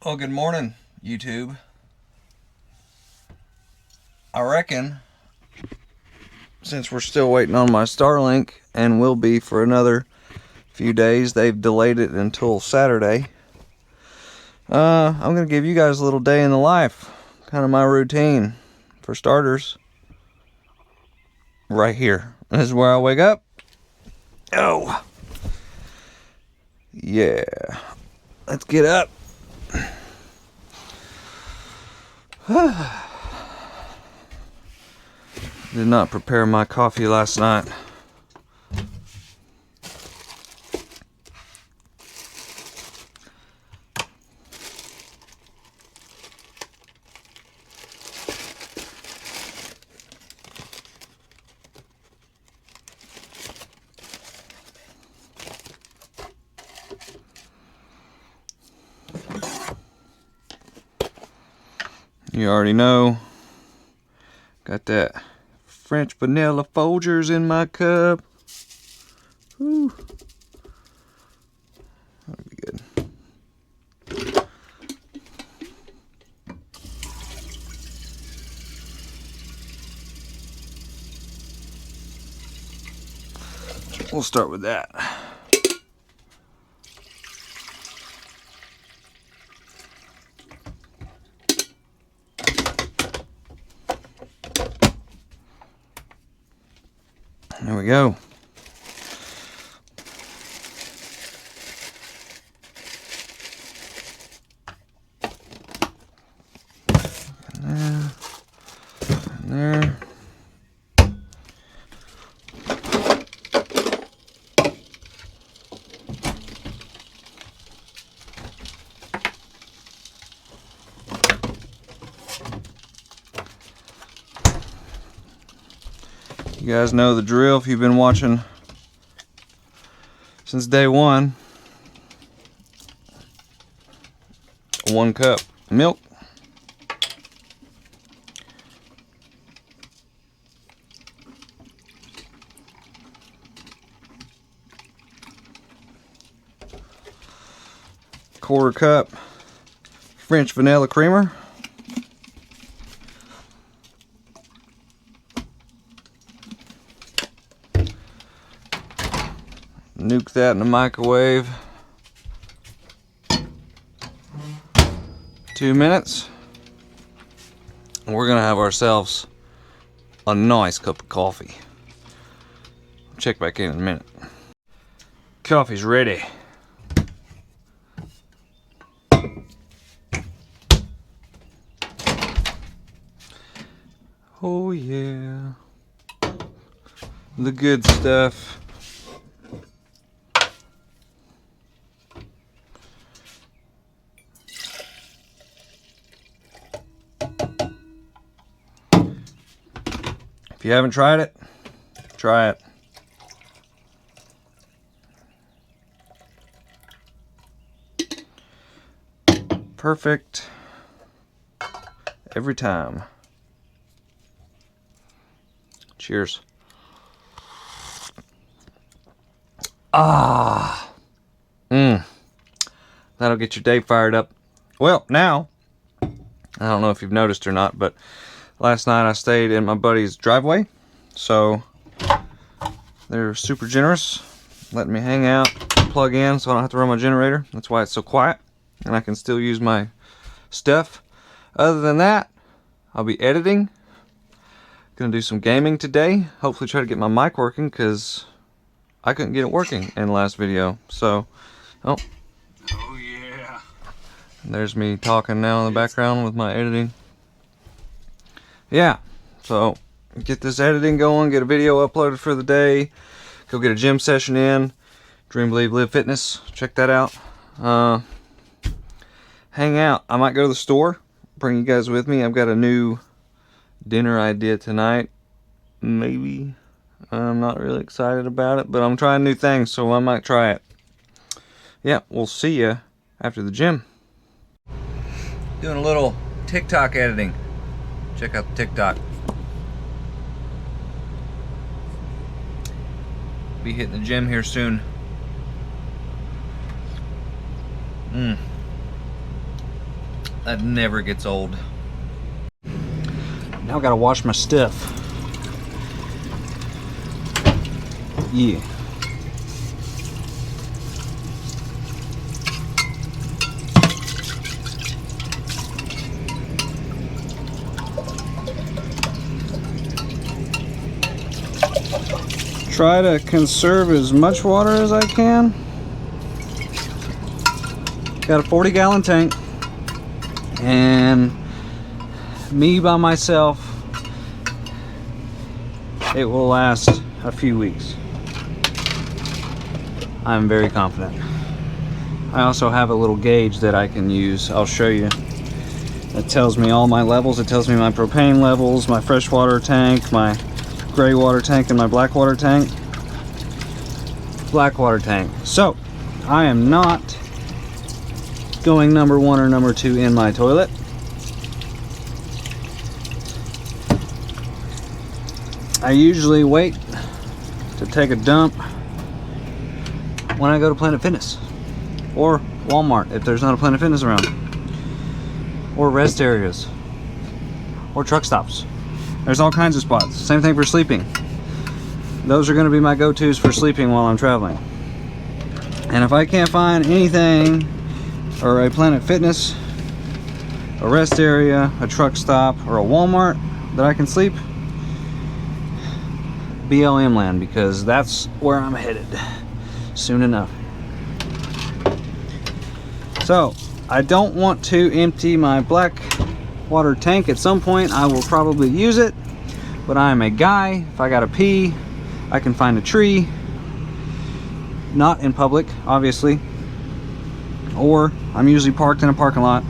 Well, good morning, YouTube. I reckon, since we're still waiting on my Starlink, and will be for another few days, they've delayed it until Saturday. I'm going to give you guys a little day in the life, kind of my routine. For starters, right here. This is where I wake up. Oh, yeah. Let's get up. Did not prepare my coffee last night. You already know. Got that French vanilla Folgers in my cup. Whew. That'll be good. We'll start with that. There we go. And there. You guys know the drill if you've been watching since day one. 1 cup milk. Quarter cup French vanilla creamer. Nuke that in the microwave. 2 minutes. And we're gonna have ourselves a nice cup of coffee. Check back in a minute. Coffee's ready. Oh yeah. The good stuff. If you haven't tried it, try it. Perfect every time. Cheers. That'll get your day fired up. Well, now, I don't know if you've noticed or not, but last night I stayed in my buddy's driveway, so they're super generous, letting me hang out, plug in so I don't have to run my generator. That's why it's so quiet, and I can still use my stuff. Other than that, I'll be editing. Gonna do some gaming today. Hopefully try to get my mic working, because I couldn't get it working in the last video. So, oh yeah. There's me talking now in the background with my editing. Yeah, so get this editing going, get a video uploaded for the day, go get a gym session in, Dream, Believe, Live Fitness, check that out. Hang out. I might go to the store, bring you guys with me. I've got a new dinner idea tonight. Maybe. I'm not really excited about it, but I'm trying new things, so I might try it. Yeah, we'll see ya after the gym. Doing a little TikTok editing. Check out the TikTok. Be hitting the gym here soon. That never gets old. Now I gotta wash my stuff. Yeah. Try to conserve as much water as I can. Got a 40-gallon tank, and me by myself, it will last a few weeks. I'm very confident. I also have a little gauge that I can use. I'll show you. It tells me all my levels. It tells me my propane levels, my freshwater tank, my gray water tank, and my black water tank. Black water tank. So I am not going number 1 or number 2 in my toilet. I usually wait to take a dump when I go to Planet Fitness or Walmart if there's not a Planet Fitness around, or rest areas or truck stops. There's all kinds of spots. Same thing for sleeping. Those are going to be my go-tos for sleeping while I'm traveling. And if I can't find anything, or a Planet Fitness, a rest area, a truck stop, or a Walmart that I can sleep, BLM land, because that's where I'm headed soon enough. So I don't want to empty my black water tank. At some point I will probably use it, but I am a guy. If I gotta pee, I can find a tree, not in public obviously, or I'm usually parked in a parking lot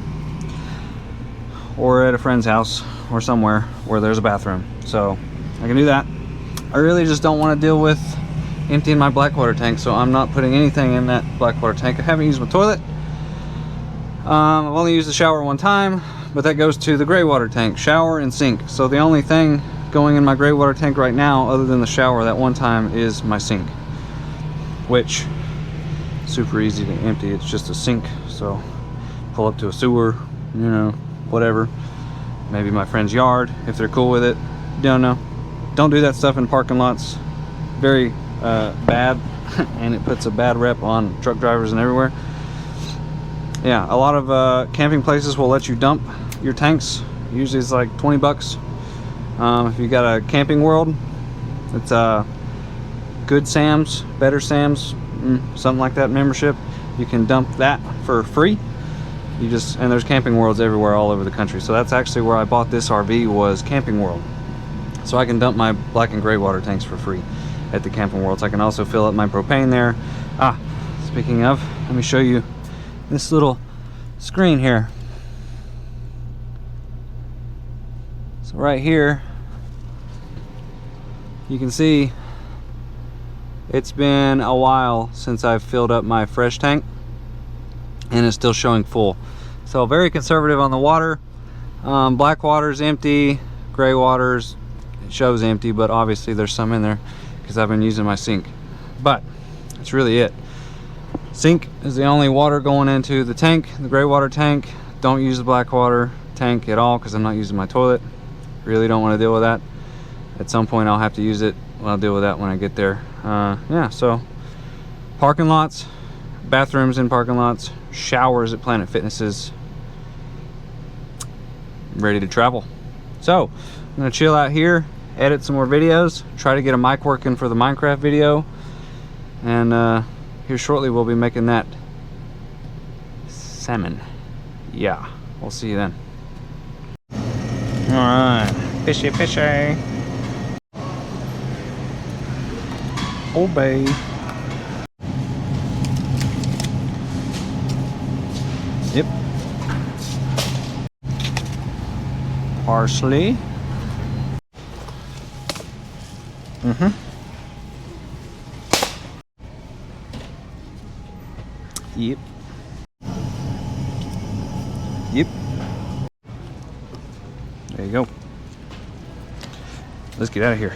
or at a friend's house or somewhere where there's a bathroom, so I can do that. I really just don't want to deal with emptying my black water tank, so I'm not putting anything in that black water tank. I haven't used my toilet. I've only used the shower one time, but that goes to the gray water tank, shower and sink. So the only thing going in my gray water tank right now, other than the shower that one time, is my sink, which super easy to empty. It's just a sink, so pull up to a sewer, you know, whatever, maybe my friend's yard if they're cool with it. Don't know. Don't do that stuff in parking lots. Very bad, and it puts a bad rep on truck drivers and everywhere. Yeah, a lot of camping places will let you dump your tanks. Usually it's like 20 bucks. If you got a Camping World, it's Good Sam's, Better Sam's, something like that membership. You can dump that for free. And there's Camping Worlds everywhere all over the country. So that's actually where I bought this RV, was Camping World. So I can dump my black and gray water tanks for free at the Camping Worlds. I can also fill up my propane there. Speaking of, let me show you this little screen here. So right here, you can see it's been a while since I've filled up my fresh tank, and it's still showing full. So very conservative on the water. Black water's empty, gray water's, it shows empty, but obviously there's some in there because I've been using my sink. But that's really it. Sink is the only water going into the tank, the gray water tank. Don't use the black water tank at all because I'm not using my toilet. Really don't want to deal with that. At some point I'll have to use it. I'll deal with that when I get there. Yeah, so parking lots, bathrooms in parking lots, showers at Planet Fitnesses. Ready to travel. So I'm gonna chill out here, edit some more videos, try to get a mic working for the Minecraft video, and here shortly we'll be making that salmon. Yeah, we'll see you then. All right, fishy fishy. Obey. Yep. Parsley. Yep. Yep. There you go. Let's get out of here.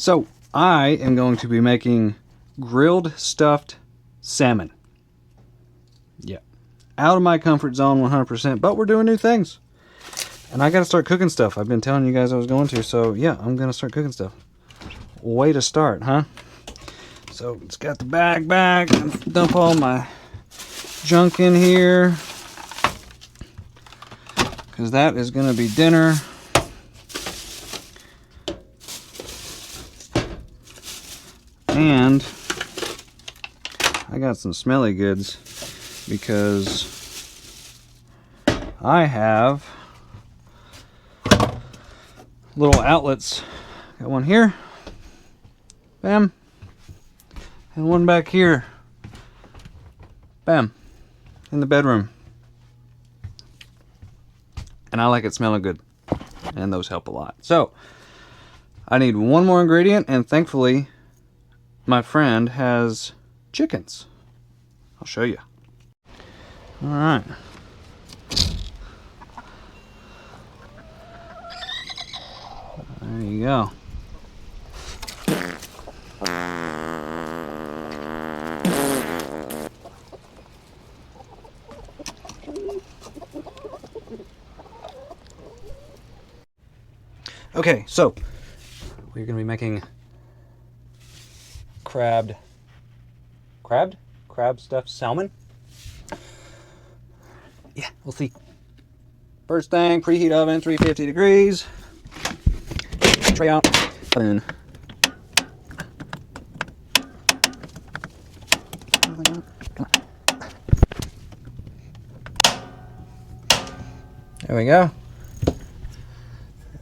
So I am going to be making grilled stuffed salmon. Yeah. Out of my comfort zone 100%, but we're doing new things. And I got to start cooking stuff. I've been telling you guys I was going to, so yeah, I'm going to start cooking stuff. Way to start, huh? So it's got the bag back. Dump all my junk in here, because that is going to be dinner. And I got some smelly goods because I have little outlets. Got one here, bam, and one back here, bam, in the bedroom. And I like it smelling good, and those help a lot. So I need one more ingredient, and thankfully my friend has chickens. I'll show you. All right. There you go. Okay, so we're gonna be making crab stuffed salmon. Yeah, we'll see. First thing, preheat oven 350 degrees. Tray out. And there we go.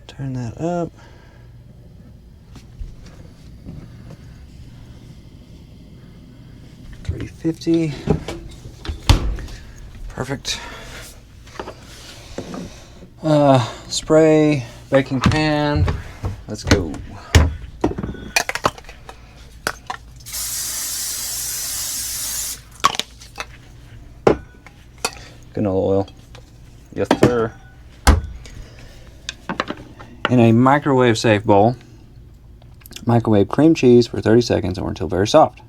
Turn that up. $350. Perfect. Spray, baking pan. Let's go. Canola oil. Yes, sir. In a microwave safe bowl, microwave cream cheese for 30 seconds or until very soft.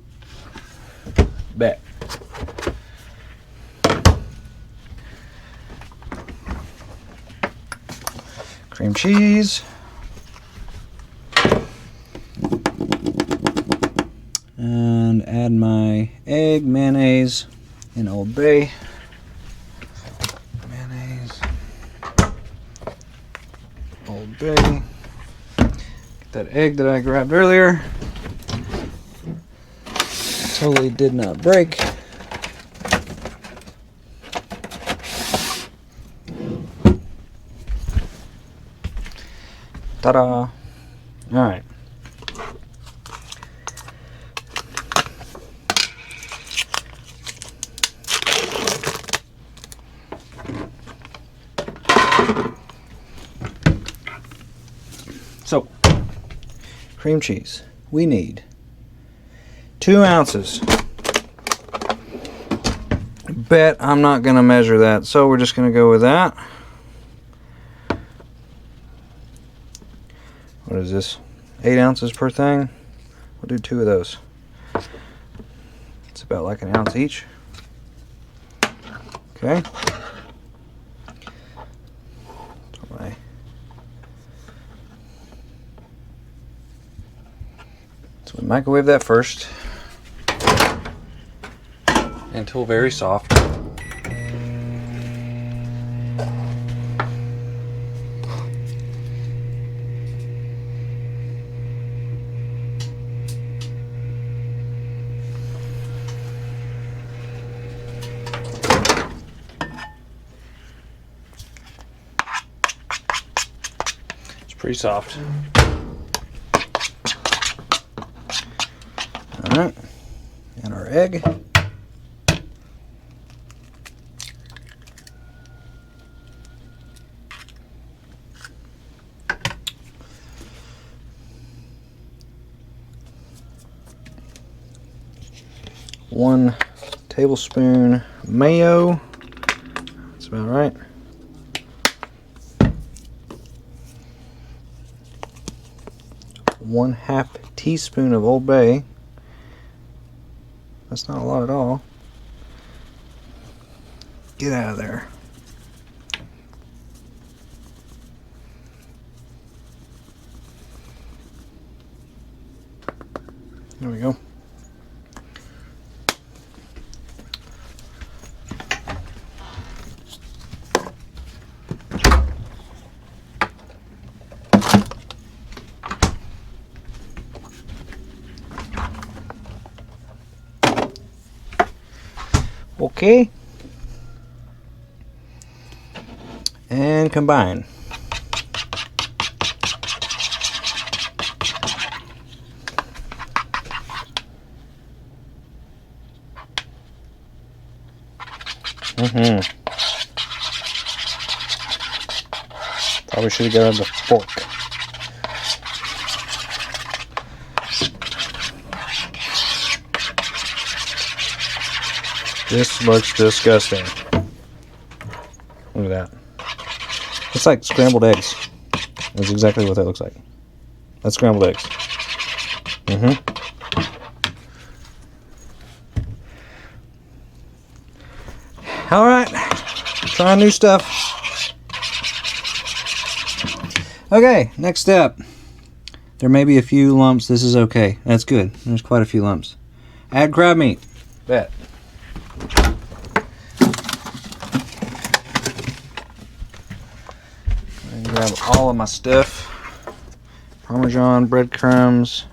Bet. Cream cheese. And add my egg, mayonnaise, and Old Bay. Mayonnaise. Old Bay. Get that egg that I grabbed earlier. Totally did not break. Ta-da! All right. So, cream cheese. We need 2 ounces. Bet I'm not going to measure that, so we're just going to go with that. What is this? 8 ounces per thing. We'll do 2 of those. It's about like an ounce each. Okay. So we microwave that first until very soft. Pretty soft. All right, and our egg. One tablespoon mayo. That's about right. 1 1/2 teaspoon of Old Bay. That's not a lot at all. Get out of there. There we go. Okay. And combine. Probably should have gotten the fork. This looks disgusting. Look at that. It's like scrambled eggs. That's exactly what that looks like. That's scrambled eggs. Alright. Trying new stuff. Okay, next step. There may be a few lumps. This is okay. That's good. There's quite a few lumps. Add crab meat. Bet. Grab all of my stuff. Parmesan, breadcrumbs,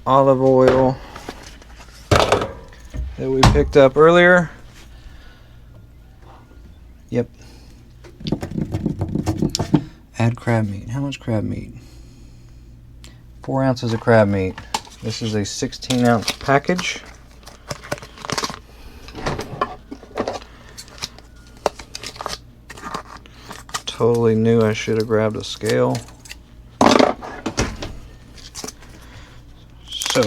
olive oil that we picked up earlier. Yep. Add crab meat. How much crab meat? 4 ounces of crab meat. This is a 16-ounce package. Totally knew I should have grabbed a scale. So,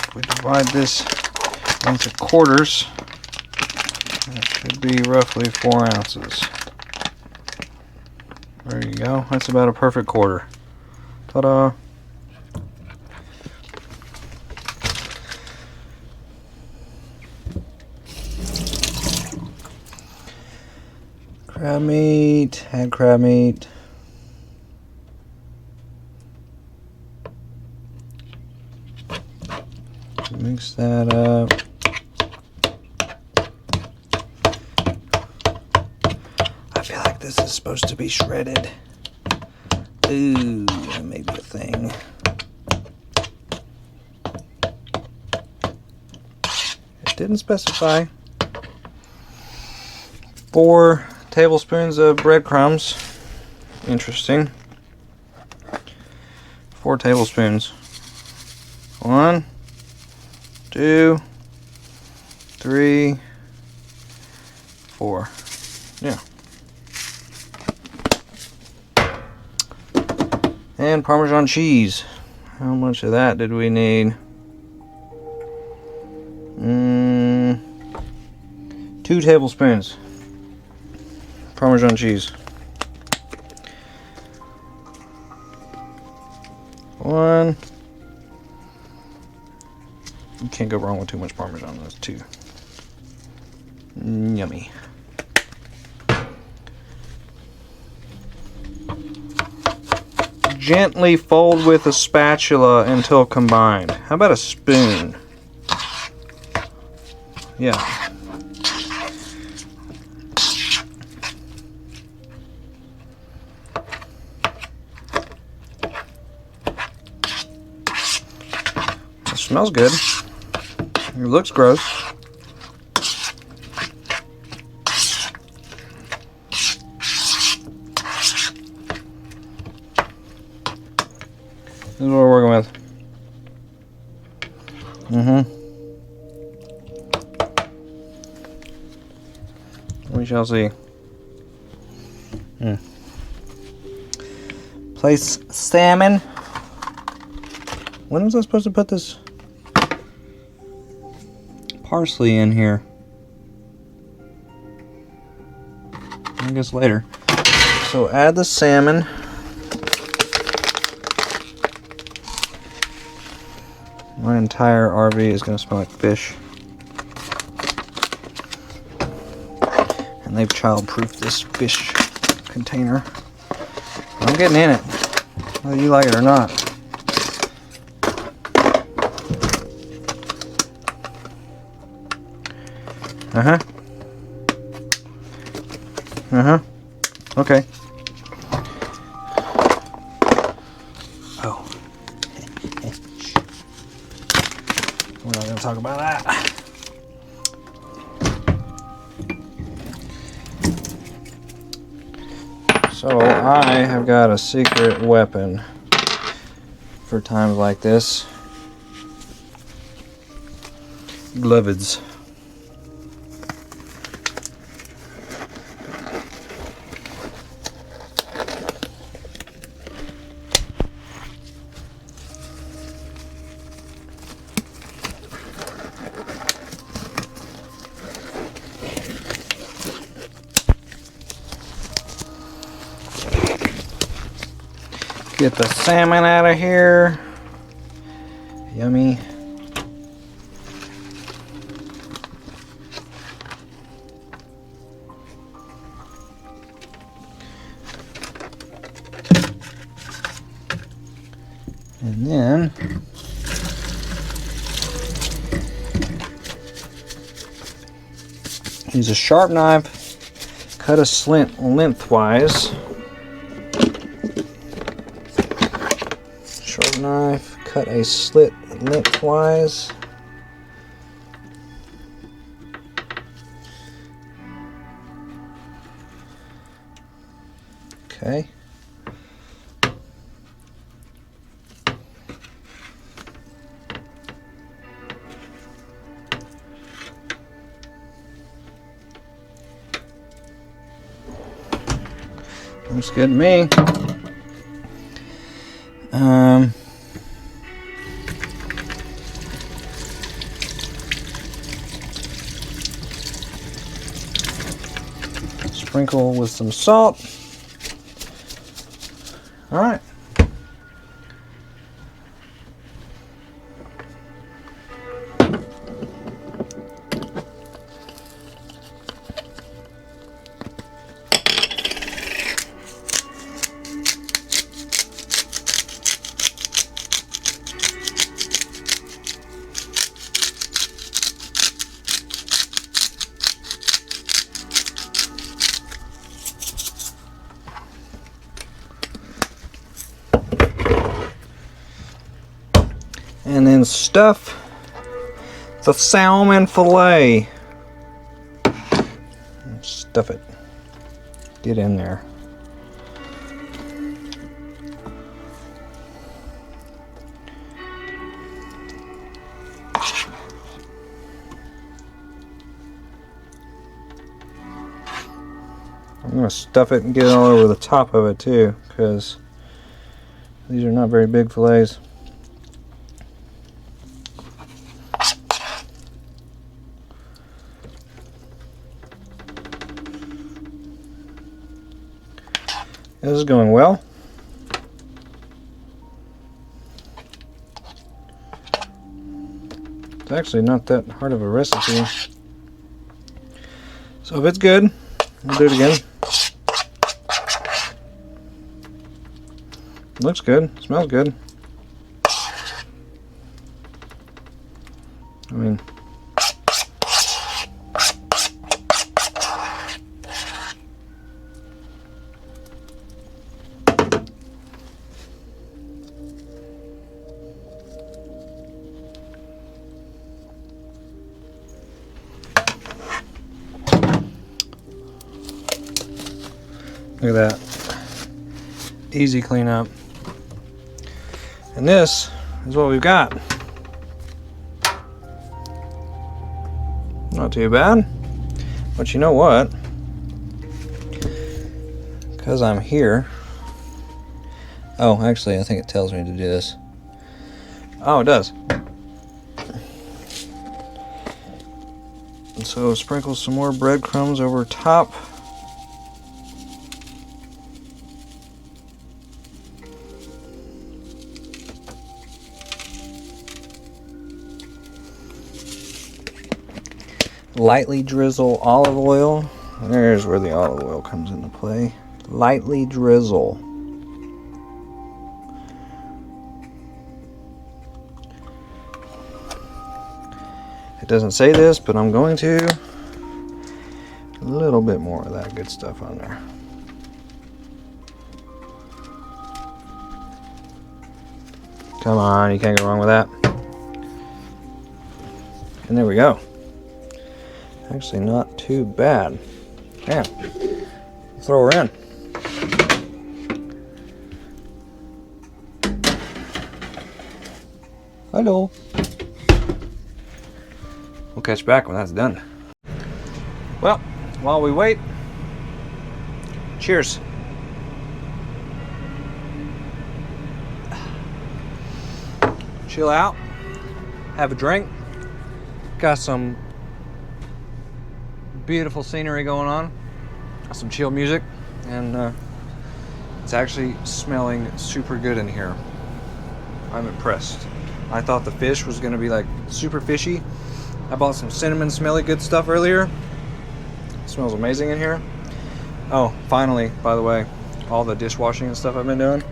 if we divide this into quarters, that should be roughly 4 ounces. There you go. That's about a perfect quarter. Ta-da! Crab meat, add crab meat. Mix that up. I feel like this is supposed to be shredded. Ooh, that may be a thing. It didn't specify. 4 tablespoons of breadcrumbs. Interesting. 4 tablespoons. 1, 2, 3, 4. Yeah. And Parmesan cheese. How much of that did we need? 2 tablespoons. Parmesan cheese. 1. You can't go wrong with too much Parmesan. That's 2. Yummy. Gently fold with a spatula until combined. How about a spoon? Yeah. It smells good. It looks gross. This is what we're working with. We shall see. Place salmon. When was I supposed to put this parsley in here? I guess later. So add the salmon. My entire RV is going to smell like fish. And they've child-proofed this fish container. I'm getting in it, whether you like it or not. Okay. Oh. We're not going to talk about that. So I have got a secret weapon for times like this. Gloves. Get the salmon out of here. Yummy. And then use a sharp knife, cut a slit lengthwise. Sharp knife, cut a slit lengthwise. Okay. Looks good to me. Sprinkle with some salt. All right. And then stuff the salmon fillet. Stuff it. Get in there. I'm going to stuff it and get it all over the top of it too, because these are not very big fillets. This is going well. It's actually not that hard of a recipe. So if it's good, we'll do it again. Looks good, smells good. I mean, look at that. Easy cleanup. And this is what we've got. Not too bad. But you know what? Because I'm here. Oh, actually, I think it tells me to do this. Oh, it does. And so sprinkle some more breadcrumbs over top. Lightly drizzle olive oil. There's where the olive oil comes into play. Lightly drizzle. It doesn't say this, but I'm going to. A little bit more of that good stuff on there. Come on, you can't go wrong with that. And there we go. Actually, not too bad. Yeah. Throw her in. Hello. We'll catch back when that's done. Well, while we wait, cheers. Chill out, have a drink. Got some beautiful scenery going on, some chill music, and it's actually smelling super good in here. I'm impressed. I thought the fish was gonna be like super fishy. I bought some cinnamon smelly good stuff earlier. It smells amazing in here. Oh, finally, by the way, all the dishwashing and stuff I've been doing.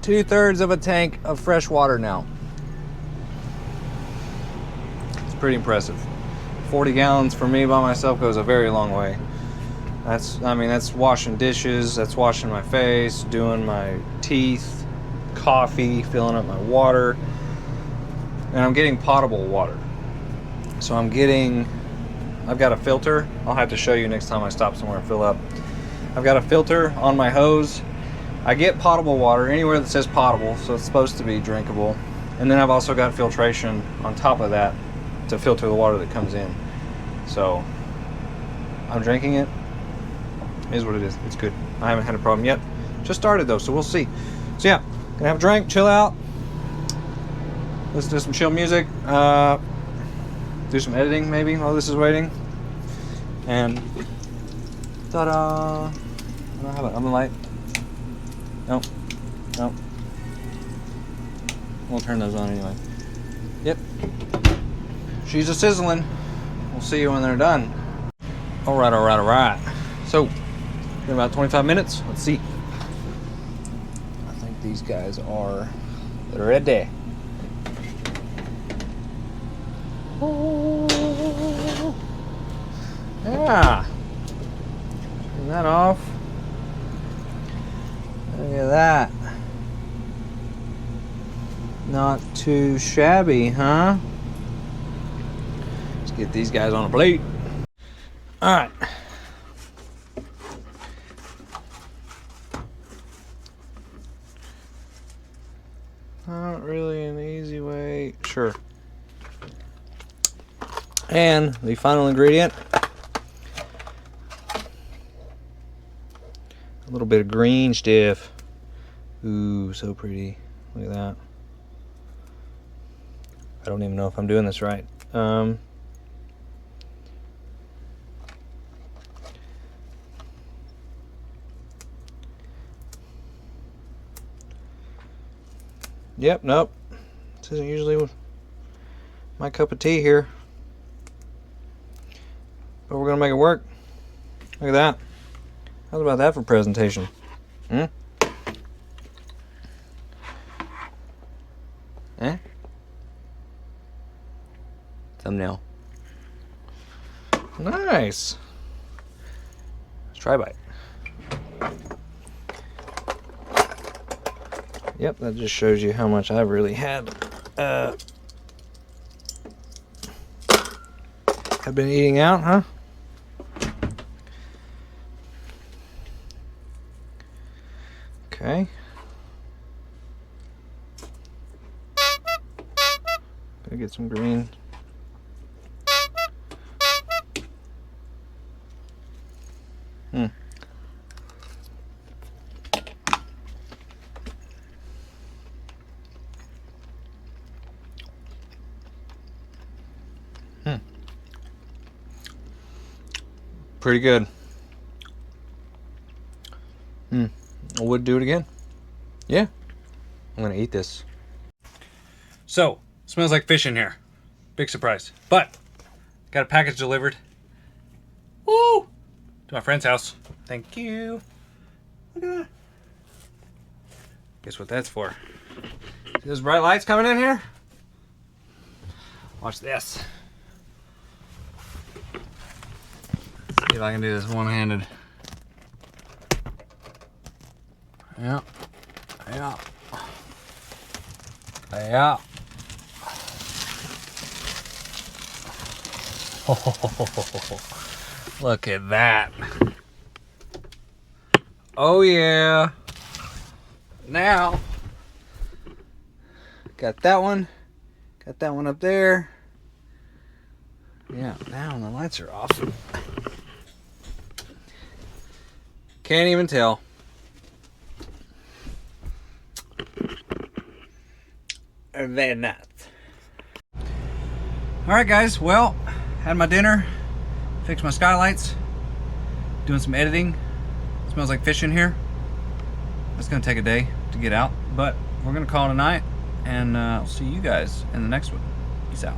2/3 of a tank of fresh water now. It's pretty impressive. 40 gallons for me by myself goes a very long way. That's washing dishes, that's washing my face, doing my teeth, coffee, filling up my water. And I'm getting potable water. So I've got a filter. I'll have to show you next time I stop somewhere and fill up. I've got a filter on my hose. I get potable water anywhere that says potable, so it's supposed to be drinkable. And then I've also got filtration on top of that to filter the water that comes in. So I'm drinking it. It is what it is. It's good. I haven't had a problem yet. Just started though, so we'll see. So yeah, gonna have a drink, chill out, listen to some chill music, do some editing maybe while this is waiting. And ta-da! I don't have an oven light. Nope. We'll turn those on anyway. Yep. She's a sizzling. We'll see you when they're done. Alright. So, in about 25 minutes, let's see. I think these guys are ready. Oh, yeah. Turn that off. Look at that. Not too shabby, huh? Let's get these guys on a plate. Alright. Not really an easy way. Sure. And the final ingredient. A little bit of green stuff. Ooh, so pretty. Look at that. I don't even know if I'm doing this right. Yep, nope. This isn't usually my cup of tea here. But we're gonna make it work. Look at that. How's about that for presentation? Hmm? Eh? Thumbnail. Nice. Let's try bite. Yep, that just shows you how much I've really had. Have been eating out, huh? Okay. Gotta get some green. Pretty good. I would do it again. Yeah. I'm gonna eat this. So, smells like fish in here. Big surprise. But got a package delivered. Woo! To my friend's house. Thank you. Look at that. Guess what that's for? See those bright lights coming in here? Watch this. Let's see if I can do this one-handed. Yeah. Yeah. Yeah. Oh, look at that. Oh yeah. Now, got that one up there. Yeah, now the lights are off. Can't even tell. Very nice. Alright guys, well, had my dinner, fixed my skylights, doing some editing. Smells like fish in here. It's gonna take a day to get out, but we're gonna call it a night, and I'll see you guys in the next one. Peace out.